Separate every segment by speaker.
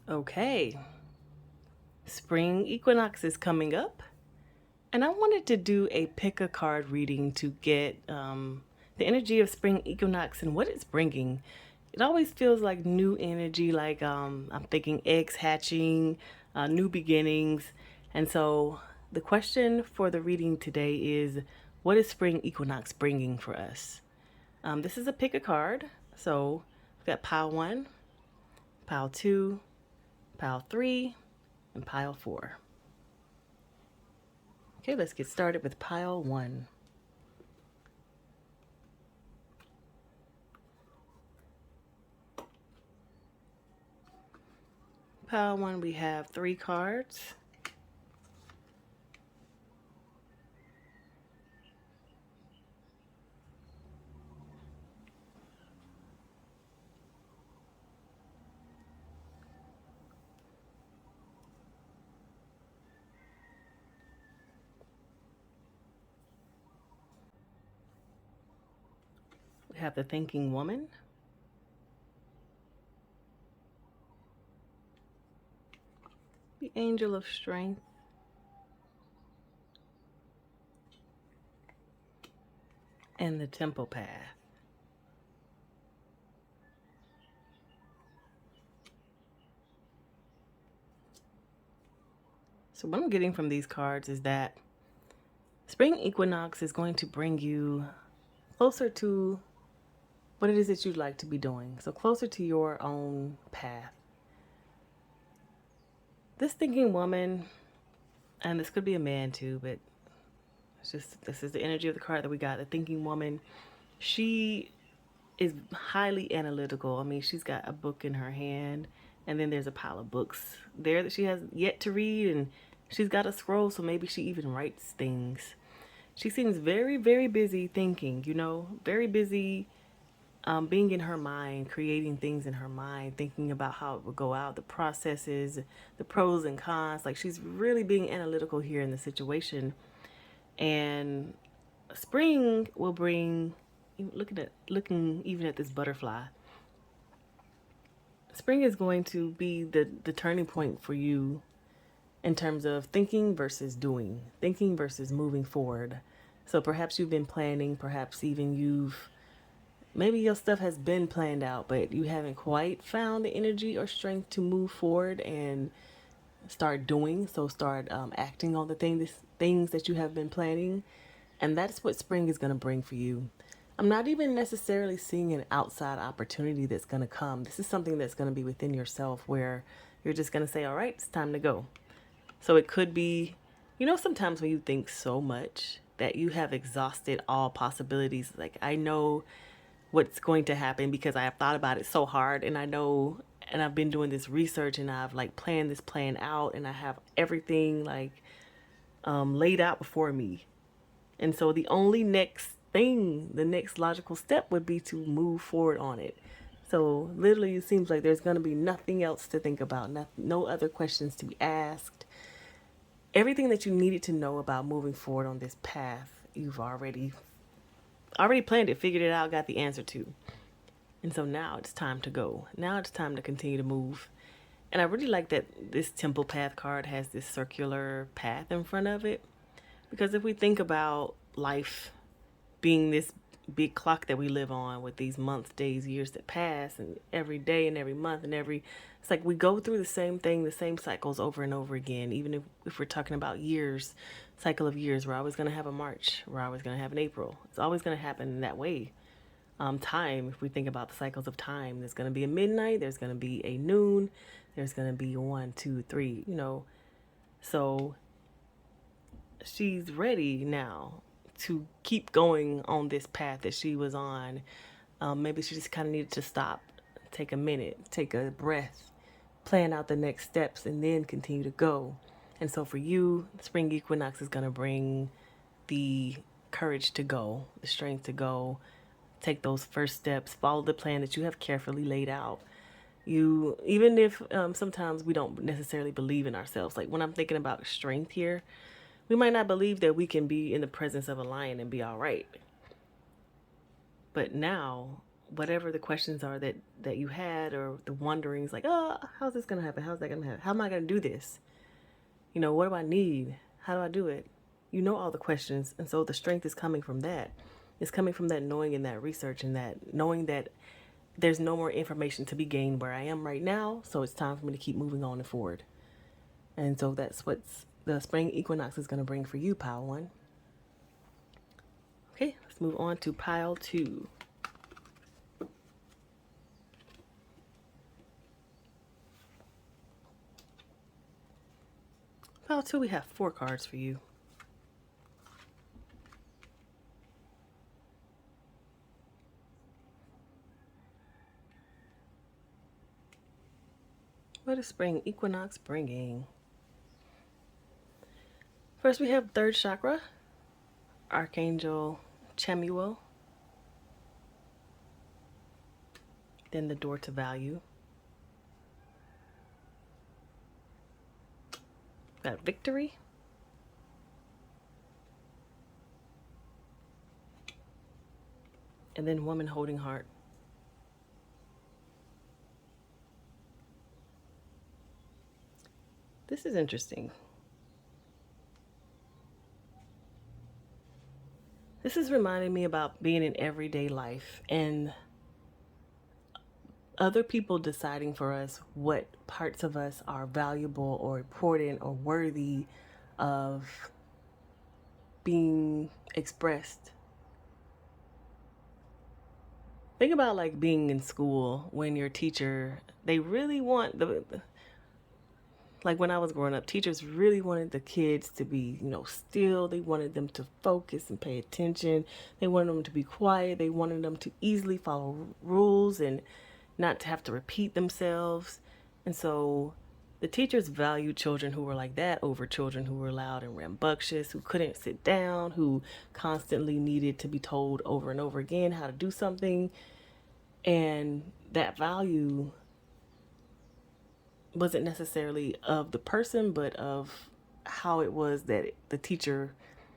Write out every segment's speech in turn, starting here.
Speaker 1: Okay, Spring Equinox is coming up, and I wanted to do a pick a card reading to get the energy of Spring Equinox and what it's bringing. It always feels like new energy, like I'm thinking eggs hatching, new beginnings. And so the question for the reading today is, what is Spring Equinox bringing for us? This is a pick a card. So we've got pile one, pile two, pile three, and pile four. Okay, let's get started with pile one. Pile one, we have 3 cards. We have the Thinking Woman, the Angel of Strength, and the Temple Path. So what I'm getting from these cards is that Spring Equinox is going to bring you closer to what it is that you'd like to be doing. So closer to your own path. This Thinking Woman, and this could be a man too, but it's just, this is the energy of the card that we got. The Thinking Woman, she is highly analytical. I mean, she's got a book in her hand, and then there's a pile of books there that she has yet to read, and she's got a scroll, so maybe she even writes things. She seems very, very busy thinking, very busy being in her mind, creating things in her mind, thinking about how it would go out, the processes, the pros and cons. Like, she's really being analytical here in the situation. And spring will bring, looking even at this butterfly, spring is going to be the turning point for you in terms of thinking versus doing, thinking versus moving forward. So perhaps you've been planning, perhaps even maybe your stuff has been planned out, but you haven't quite found the energy or strength to move forward and start doing. So start acting on the things that you have been planning. And that's what spring is going to bring for you. I'm not even necessarily seeing an outside opportunity that's going to come. This is something that's going to be within yourself where you're just going to say, all right, it's time to go. So it could be, sometimes when you think so much that you have exhausted all possibilities, like, I know what's going to happen because I have thought about it so hard, and I know, and I've been doing this research, and I've like planned this plan out, and I have everything like laid out before me. And so the only next thing, the next logical step would be to move forward on it. So literally it seems like there's going to be nothing else to think about, no other questions to be asked. Everything that you needed to know about moving forward on this path, you've already planned it, figured it out, got the answer to. And so now it's time to go. Now it's time to continue to move. And I really like that this Temple Path card has this circular path in front of it. Because if we think about life being this big clock that we live on with these months, days, years that pass, and every day and every month and it's like we go through the same thing, the same cycles over and over again. Even if we're talking about years, cycle of years, we're always going to have a March, we're always going to have an April. It's always going to happen in that way. Time, if we think about the cycles of time, there's going to be a midnight, there's going to be a noon, there's going to be 1, 2, 3, So she's ready now to keep going on this path that she was on. Maybe she just kind of needed to stop, take a minute, take a breath, plan out the next steps, and then continue to go. And so for you, Spring Equinox is going to bring the courage to go, the strength to go, take those first steps, follow the plan that you have carefully laid out. Even if sometimes we don't necessarily believe in ourselves, like when I'm thinking about strength here, we might not believe that we can be in the presence of a lion and be all right. But now whatever the questions are that you had, or the wonderings, like, oh, how's this gonna happen? How's that gonna happen? How am I gonna do this? What do I need? How do I do it? You know all the questions, and so the strength is coming from that. It's coming from that knowing and that research and that knowing that there's no more information to be gained where I am right now, so it's time for me to keep moving on and forward. And so that's what the spring equinox is going to bring for you, pile one. Okay, let's move on to pile two. Pile two, we have 4 cards for you. What is spring equinox bringing? First, we have third chakra, Archangel Chamuel. Then the door to value. Got victory. And then woman holding heart. This is interesting. This is reminding me about being in everyday life and other people deciding for us what parts of us are valuable or important or worthy of being expressed. Think about like being in school when your teacher, they really want like when I was growing up, teachers really wanted the kids to be, still. They wanted them to focus and pay attention. They wanted them to be quiet. They wanted them to easily follow rules and not to have to repeat themselves. And so the teachers valued children who were like that over children who were loud and rambunctious, who couldn't sit down, who constantly needed to be told over and over again how to do something. And that value wasn't necessarily of the person, but of how it was that the teacher,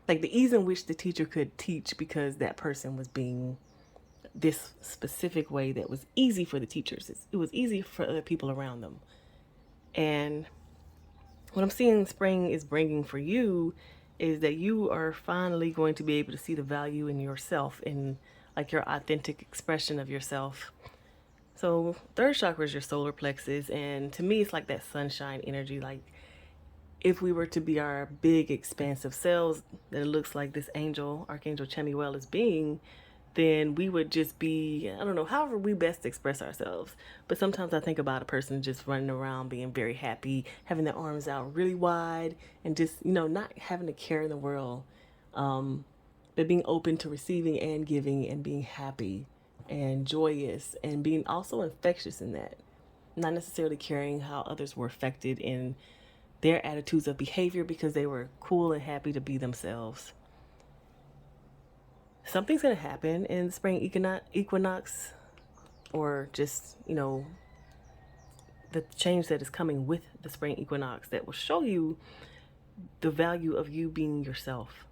Speaker 1: like the ease in which the teacher could teach, because that person was being this specific way that was easy for the teachers. It was easy for other people around them. And what I'm seeing spring is bringing for you is that you are finally going to be able to see the value in yourself, in like your authentic expression of yourself. So third chakra is your solar plexus, and to me it's like that sunshine energy. Like if we were to be our big expansive selves that it looks like this angel, Archangel Chamuel, is being, then we would just be, I don't know, however we best express ourselves. But sometimes I think about a person just running around being very happy, having their arms out really wide, and just, not having a care in the world, but being open to receiving and giving and being happy and joyous and being also infectious in that. Not necessarily caring how others were affected in their attitudes of behavior because they were cool and happy to be themselves. Something's going to happen in the spring equinox, or just, the change that is coming with the spring equinox that will show you the value of you being yourself.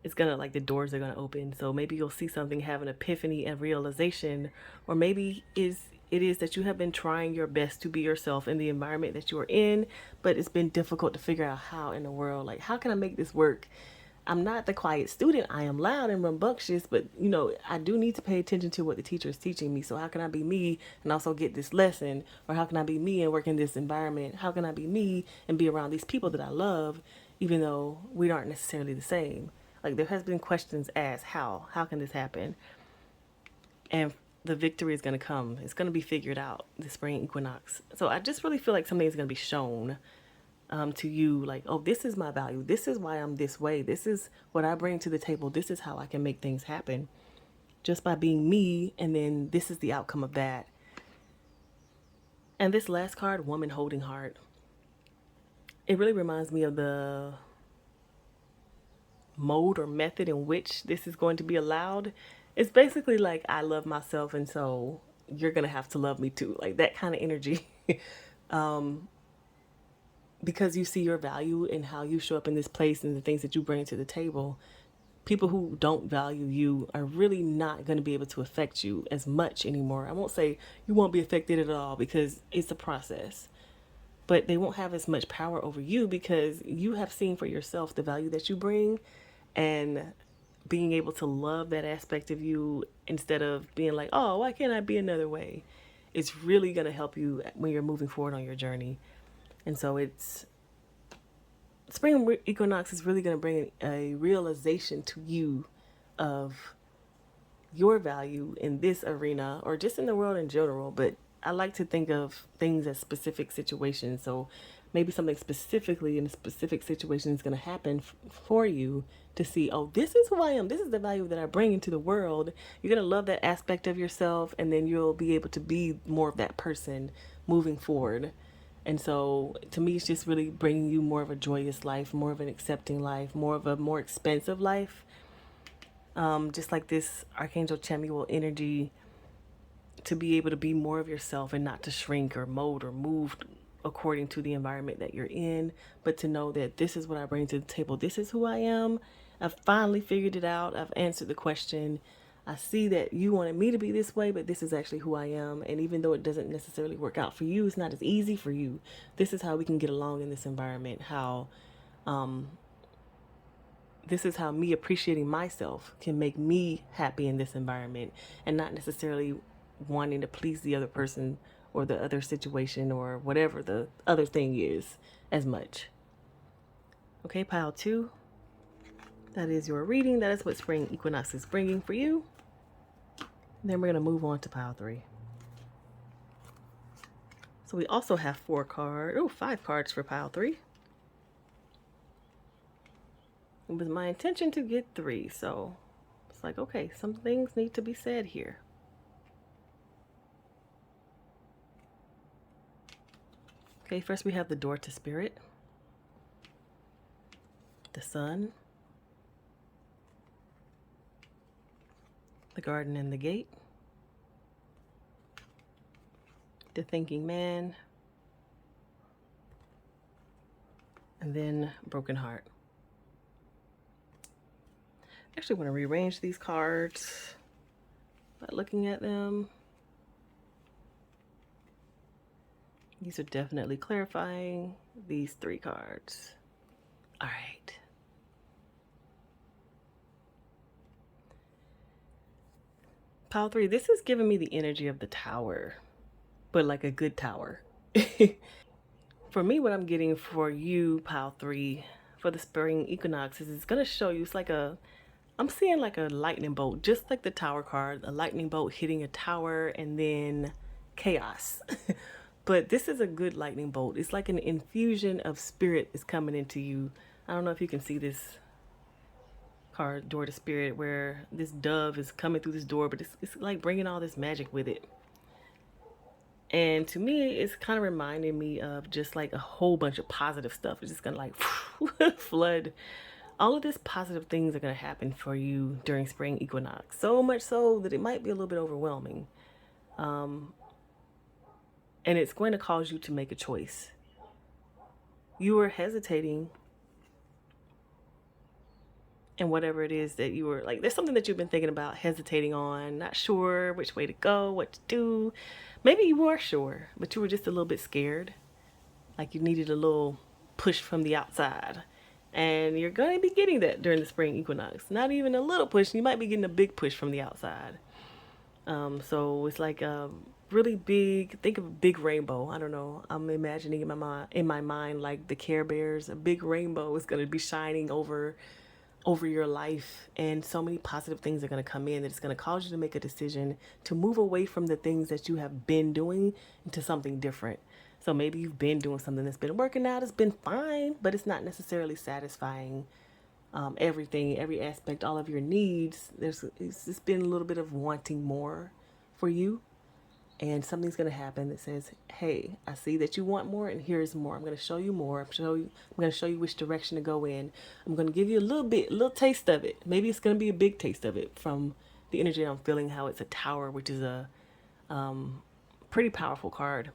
Speaker 1: It's gonna, like, the doors are gonna open. So maybe you'll see something, have an epiphany and realization, or maybe it is that you have been trying your best to be yourself in the environment that you are in, but it's been difficult to figure out how in the world, like, how can I make this work? I'm not the quiet student. I am loud and rambunctious, but I do need to pay attention to what the teacher is teaching me. So how can I be me and also get this lesson? Or how can I be me and work in this environment? How can I be me and be around these people that I love, even though we aren't necessarily the same? Like, there has been questions asked, how can this happen? And the victory is going to come. It's going to be figured out, the spring equinox. So I just really feel like something is going to be shown to you, like, oh, this is my value. This is why I'm this way. This is what I bring to the table. This is how I can make things happen just by being me. And then this is the outcome of that. And this last card, woman holding heart, it really reminds me of the mode or method in which this is going to be allowed. It's basically like, I love myself, and so you're going to have to love me too. Like that kind of energy. Because you see your value in how you show up in this place and the things that you bring to the table, people who don't value you are really not going to be able to affect you as much anymore. I won't say you won't be affected at all, because it's a process, but they won't have as much power over you because you have seen for yourself the value that you bring, and being able to love that aspect of you instead of being like, oh, why can't I be another way? It's really going to help you when you're moving forward on your journey. And so it's Spring Equinox is really going to bring a realization to you of your value in this arena, or just in the world in general. But I like to think of things as specific situations. So maybe something specifically in a specific situation is going to happen for you to see, oh, this is who I am. This is the value that I bring into the world. You're going to love that aspect of yourself, and then you'll be able to be more of that person moving forward. And so to me, it's just really bringing you more of a joyous life, more of an accepting life, more of a more expansive life. Just like this Archangel Chamuel energy, to be able to be more of yourself and not to shrink or mold or move according to the environment that you're in, but to know that this is what I bring to the table. This is who I am. I've finally figured it out. I've answered the question. I see that you wanted me to be this way, but this is actually who I am. And even though it doesn't necessarily work out for you, it's not as easy for you. This is how we can get along in this environment. This is how me appreciating myself can make me happy in this environment, and not necessarily wanting to please the other person or the other situation or whatever the other thing is as much. Okay, pile 2. That is your reading. That is what Spring Equinox is bringing for you. Then we're going to move on to pile 3. So we also have 5 cards for pile 3. It was my intention to get 3, so it's like, okay, some things need to be said here. Okay, first we have the door to spirit, the sun, the garden and the gate, the thinking man, and then broken heart. I actually want to rearrange these cards by looking at them. These are definitely clarifying these 3 cards. All right. Pile 3, this is giving me the energy of the tower, but like a good tower. For me, what I'm getting for you, pile 3, for the Spring Equinox is it's going to show you, it's like I'm seeing like a lightning bolt, just like the tower card, a lightning bolt hitting a tower and then chaos. But this is a good lightning bolt. It's like an infusion of spirit is coming into you. I don't know if you can see this card, door to spirit, where this dove is coming through this door, but it's like bringing all this magic with it. And to me, it's kind of reminding me of just like a whole bunch of positive stuff. It's just gonna like flood. All of this positive things are gonna happen for you during Spring Equinox. So much so that it might be a little bit overwhelming. And it's going to cause you to make a choice. You were hesitating, and whatever it is that you were like, there's something that you've been thinking about, hesitating on, not sure which way to go, what to do. Maybe you were sure, but you were just a little bit scared. Like you needed a little push from the outside. And you're going to be getting that during the Spring Equinox. Not even a little push. You might be getting a big push from the outside. So it's like really big. Think of a big rainbow. I don't know. I'm imagining in my mind like the Care Bears. A big rainbow is going to be shining over your life, and so many positive things are going to come in that it's going to cause you to make a decision to move away from the things that you have been doing into something different. So maybe you've been doing something that's been working out, it's been fine, but it's not necessarily satisfying everything, every aspect, all of your needs. It's just been a little bit of wanting more for you. And something's going to happen that says, hey, I see that you want more, and here's more. I'm going to show you more. I'm going to show you which direction to go in. I'm going to give you a little taste of it. Maybe it's going to be a big taste of it from the energy I'm feeling, how it's a tower, which is a pretty powerful card.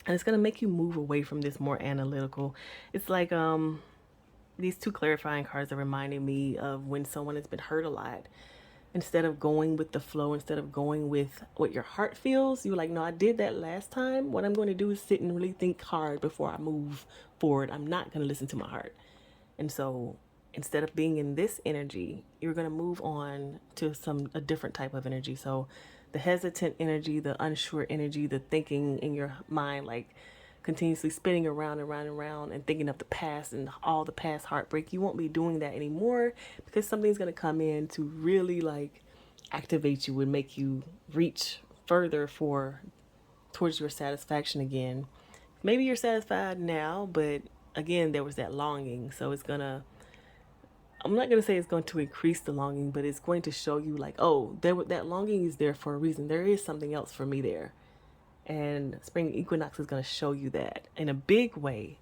Speaker 1: And it's going to make you move away from this more analytical. It's like these two clarifying cards are reminding me of when someone has been hurt a lot. Instead of going with the flow, instead of going with what your heart feels, you're like, no, I did that last time. What I'm going to do is sit and really think hard before I move forward. I'm not going to listen to my heart. And so instead of being in this energy, you're going to move on to a different type of energy. So the hesitant energy, the unsure energy, the thinking in your mind, like continuously spinning around and around and around and thinking of the past and all the past heartbreak, you won't be doing that anymore, because something's going to come in to really like activate you and make you reach further for towards your satisfaction again. Maybe you're satisfied now, but again, there was that longing. So I'm not going to say it's going to increase the longing, but it's going to show you like, oh, that longing is there for a reason. There is something else for me there. And Spring Equinox is going to show you that in a big way.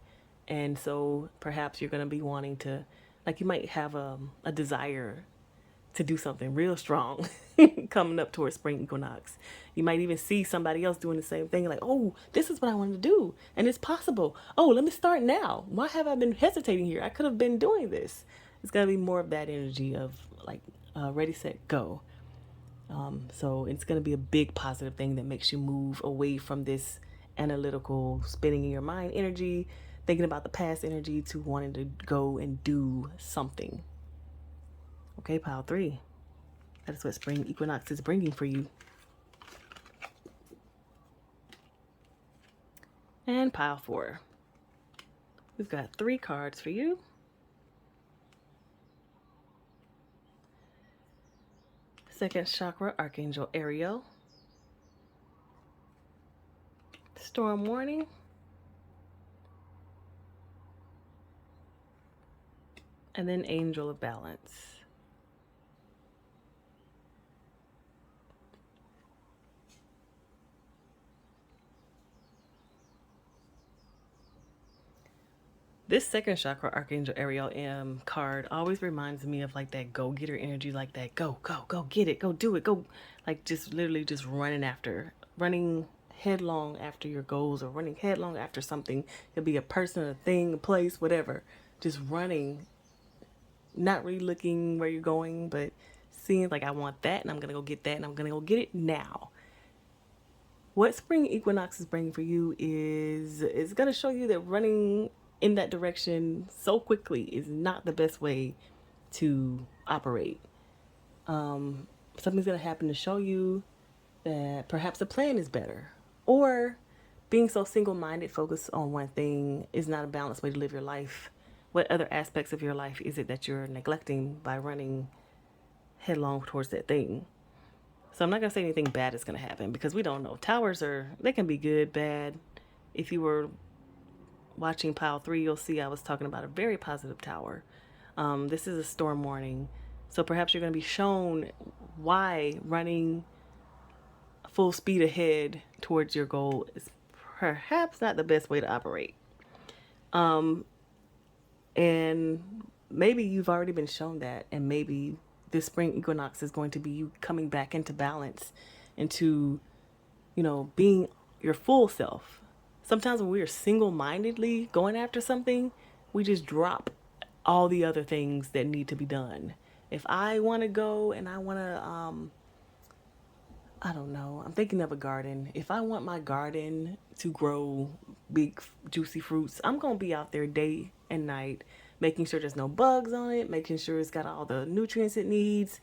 Speaker 1: And so perhaps you're going to be wanting to, like, you might have a desire to do something real strong coming up towards Spring Equinox. You might even see somebody else doing the same thing, like, oh, this is what I wanted to do, and it's possible. Oh, let me start now. Why have I been hesitating here? I could have been doing this. It's going to be more of that energy of like ready, set, go. So it's going to be a big positive thing that makes you move away from this analytical spinning in your mind energy, thinking about the past energy, to wanting to go and do something. Okay, pile 3. That is what Spring Equinox is bringing for you. And pile 4. We've got 3 cards for you. Second chakra, Archangel Ariel. Storm warning. And then Angel of Balance. This second chakra, Archangel Ariel card always reminds me of like that go-getter energy, like that go, get it, go do it, go, like just literally just running headlong after your goals, or running headlong after something. It could be a person, a thing, a place, whatever. Just running, not really looking where you're going, but seeing like, I want that and I'm going to go get that and I'm going to go get it now. What Spring Equinox is bringing for you is going to show you that running in that direction so quickly is not the best way to operate. Something's going to happen to show you that perhaps a plan is better, or being so single-minded, focused on one thing, is not a balanced way to live your life. What other aspects of your life is it that you're neglecting by running headlong towards that thing? So I'm not going to say anything bad is going to happen, because we don't know. Towers they can be good, bad. If you were watching pile 3, you'll see I was talking about a very positive tower. This is a storm warning. So perhaps you're going to be shown why running full speed ahead towards your goal is perhaps not the best way to operate. And maybe you've already been shown that, and maybe this Spring Equinox is going to be you coming back into balance, into, being your full self. Sometimes when we are single-mindedly going after something, we just drop all the other things that need to be done. If I want to go and I want to, I don't know, I'm thinking of a garden. If I want my garden to grow big, juicy fruits, I'm going to be out there day and night, making sure there's no bugs on it, making sure it's got all the nutrients it needs,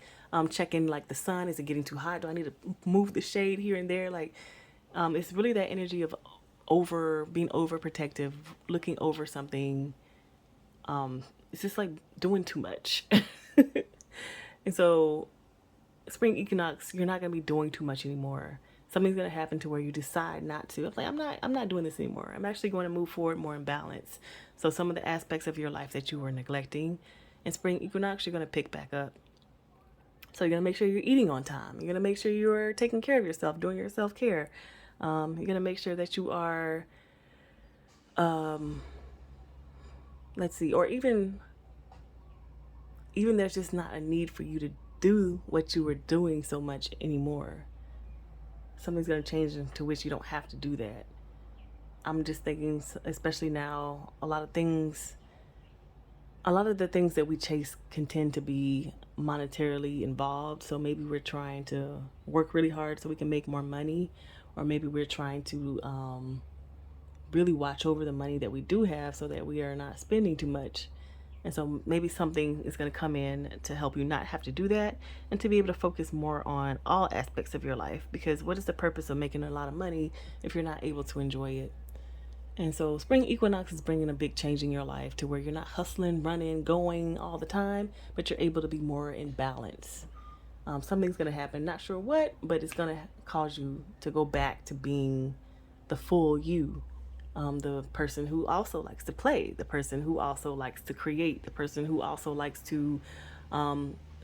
Speaker 1: checking like the sun, is it getting too hot? Do I need to move the shade here and there? Like, it's really that energy of being overprotective, looking over something. It's just like doing too much. And so Spring Equinox, you're not going to be doing too much anymore. Something's going to happen to where you decide not to. Like, I'm not doing this anymore. I'm actually going to move forward more in balance. So some of the aspects of your life that you were neglecting in Spring Equinox, you're going to pick back up. So you're going to make sure you're eating on time. You're going to make sure you're taking care of yourself, doing your self-care. You're going to make sure that you are, let's see, or even there's just not a need for you to do what you were doing so much anymore. Something's going to change into which you don't have to do that. I'm just thinking, especially now, a lot of things a lot of the things that we chase can tend to be monetarily involved. So maybe we're trying to work really hard so we can make more money, or maybe we're trying to really watch over the money that we do have so that we are not spending too much. And so maybe something is going to come in to help you not have to do that and to be able to focus more on all aspects of your life. Because what is the purpose of making a lot of money if you're not able to enjoy it? And so Spring Equinox is bringing a big change in your life to where you're not hustling, running, going all the time, but you're able to be more in balance. Something's going to happen, not sure what, but it's going to cause you to go back to being the full you. The person who also likes to play, the person who also likes to create, the person who also likes to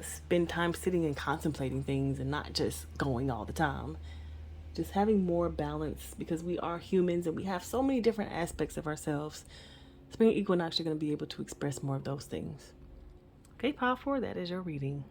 Speaker 1: spend time sitting and contemplating things and not just going all the time. Just having more balance, because we are humans and we have so many different aspects of ourselves. Spring Equinox, you're going to be able to express more of those things. Okay, Pile 4, that is your reading.